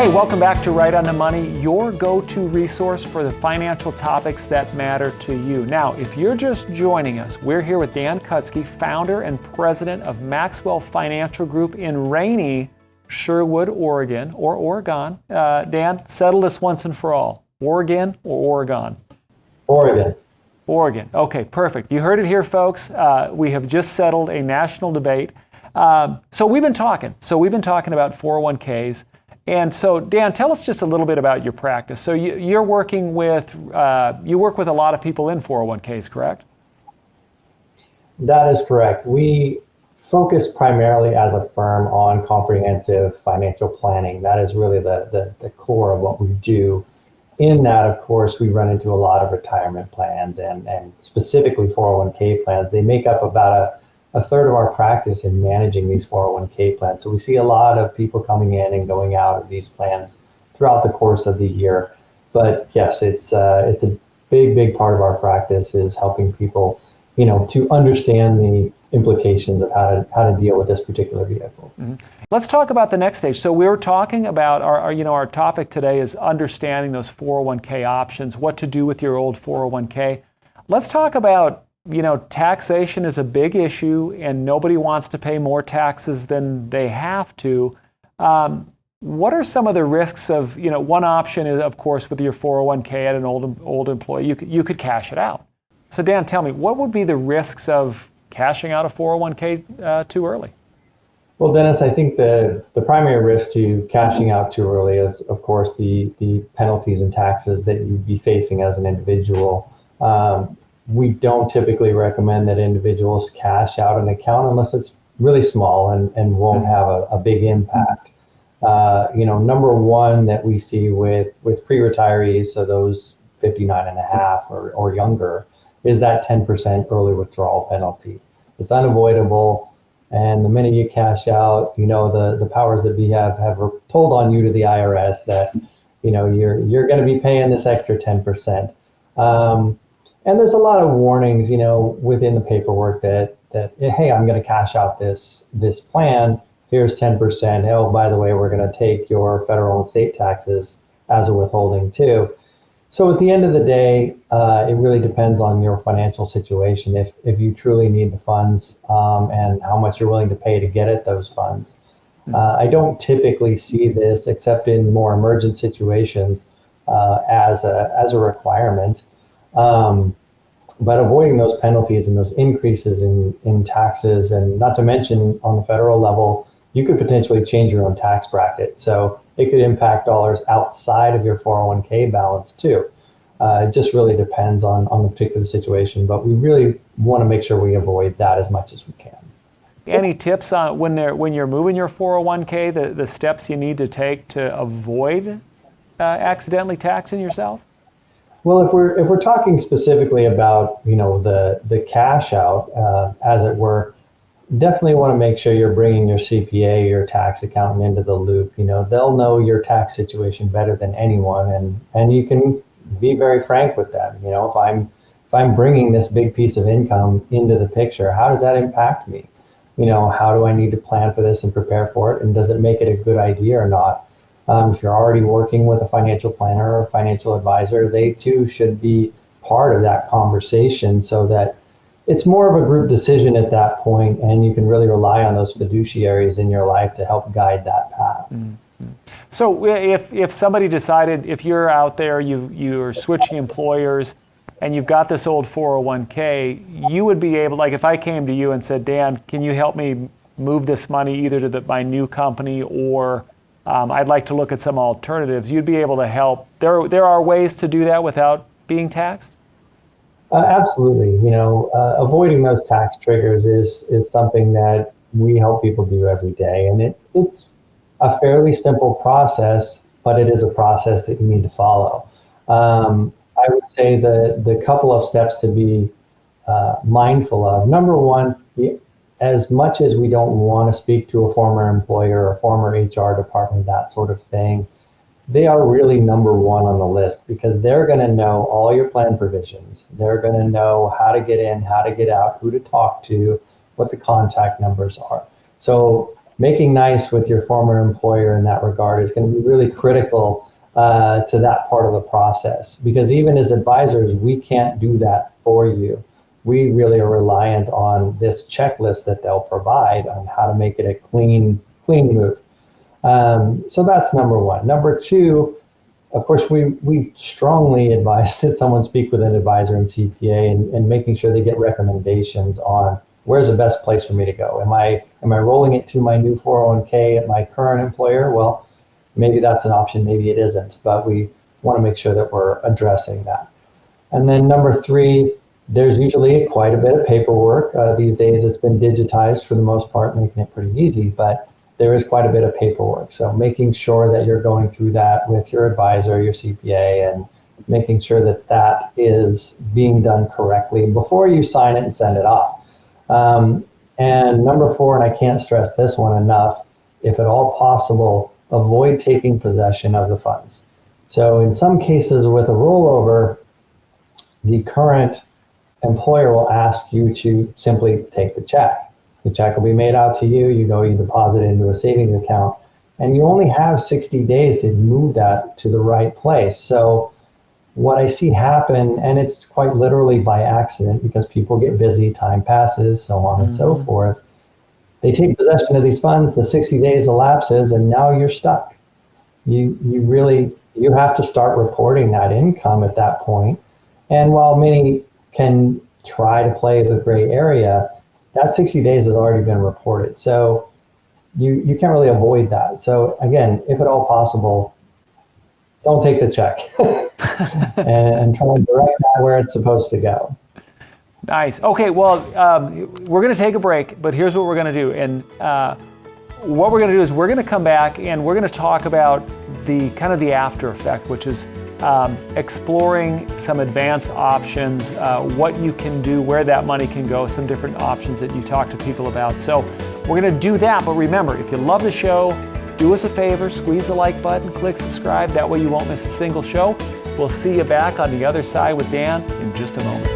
Hey, welcome back to Right on the Money, your go-to resource for the financial topics that matter to you. Now, if you're just joining us, we're here with Dan Kutzkey, founder and president of Maxwell Financial Group in rainy Sherwood, Oregon, or Oregon. Dan, settle this once and for all. Oregon or Oregon? Oregon. Oregon. Okay, perfect. You heard it here, folks. We have just settled a national debate. So we've been talking about 401ks. And so, Dan, tell us just a little bit about your practice. So you work with a lot of people in 401ks, correct? That is correct. We focus primarily as a firm on comprehensive financial planning. That is really the core of what we do. In that, of course, we run into a lot of retirement plans and specifically 401k plans. They make up about a third of our practice in managing these 401k plans. So we see a lot of people coming in and going out of these plans throughout the course of the year. But yes, it's a big part of our practice is helping people, to understand the implications of how to deal with this particular vehicle. Mm-hmm. Let's talk about the next stage. So we were talking about our topic today is understanding those 401k options, what to do with your old 401k. Let's talk about taxation is a big issue and nobody wants to pay more taxes than they have to. What are some of the risks of, one option is, of course, with your 401k at an old employee, you could cash it out. So Dan, tell me, what would be the risks of cashing out a 401k too early? Well, Dennis, I think the primary risk to cashing out too early is, of course, the penalties and taxes that you'd be facing as an individual. We don't typically recommend that individuals cash out an account unless it's really small and won't have a big impact. Number one that we see with pre-retirees, so those 59 and a half or younger, is that 10% early withdrawal penalty. It's unavoidable. And the minute you cash out, the powers that be have told on you to the IRS that, you're going to be paying this extra 10%. And there's a lot of warnings, within the paperwork that hey, I'm going to cash out this plan. Here's 10%. Oh, by the way, we're going to take your federal and state taxes as a withholding too. So at the end of the day, it really depends on your financial situation. If you truly need the funds and how much you're willing to pay to get at those funds. I don't typically see this, except in more emergent situations, as a requirement. But avoiding those penalties and those increases in taxes, and not to mention on the federal level, you could potentially change your own tax bracket. So it could impact dollars outside of your 401k balance too. It just really depends on the particular situation, but we really want to make sure we avoid that as much as we can. Any tips on when you're moving your 401k, the steps you need to take to avoid accidentally taxing yourself? Well, if we're talking specifically about the cash out, as it were, definitely want to make sure you're bringing your CPA, your tax accountant into the loop. They'll know your tax situation better than anyone, and you can be very frank with them. If I'm bringing this big piece of income into the picture, how does that impact me? How do I need to plan for this and prepare for it, and does it make it a good idea or not? If you're already working with a financial planner or a financial advisor, they too should be part of that conversation so that it's more of a group decision at that point, and you can really rely on those fiduciaries in your life to help guide that path. Mm-hmm. So if somebody decided, if you're out there, you're switching employers, and you've got this old 401k, you would be able, like if I came to you and said, Dan, can you help me move this money either to my new company or I'd like to look at some alternatives, you'd be able to help. There are ways to do that without being taxed? Absolutely. Avoiding those tax triggers is something that we help people do every day. And it's a fairly simple process, but it is a process that you need to follow. I would say the couple of steps to be mindful of. Number one, as much as we don't want to speak to a former employer or former HR department, that sort of thing, they are really number one on the list because they're going to know all your plan provisions. They're going to know how to get in, how to get out, who to talk to, what the contact numbers are. So making nice with your former employer in that regard is going to be really critical to that part of the process. Because even as advisors, we can't do that for you. We really are reliant on this checklist that they'll provide on how to make it a clean move. So that's number one. Number two, of course, we strongly advise that someone speak with an advisor and CPA and making sure they get recommendations on where's the best place for me to go. Am I rolling it to my new 401k at my current employer? Well, maybe that's an option, maybe it isn't, but we want to make sure that we're addressing that. And then number three, there's usually quite a bit of paperwork. These days it's been digitized for the most part, making it pretty easy, but there is quite a bit of paperwork. So making sure that you're going through that with your advisor, your CPA, and making sure that that is being done correctly before you sign it and send it off. And number four, and I can't stress this one enough, if at all possible, avoid taking possession of the funds. So in some cases with a rollover, the current employer will ask you to simply take the check. The check will be made out to you, you deposit it into a savings account, and you only have 60 days to move that to the right place. So what I see happen, and it's quite literally by accident because people get busy, time passes, so on and so forth. They take possession of these funds, the 60 days elapses, and now you're stuck. You have to start reporting that income at that point. And while many can try to play the gray area, that 60 days has already been reported. So you can't really avoid that. So again, if at all possible, don't take the check and try to direct that where it's supposed to go. Nice. Okay, well, we're going to take a break, but here's what we're going to do. And what we're going to do is we're going to come back and we're going to talk about the kind of the after effect, which is exploring some advanced options, what you can do, where that money can go, some different options that you talk to people about. So we're going to do that. But remember, if you love the show, do us a favor, squeeze the like button, click subscribe. That way you won't miss a single show. We'll see you back on the other side with Dan in just a moment.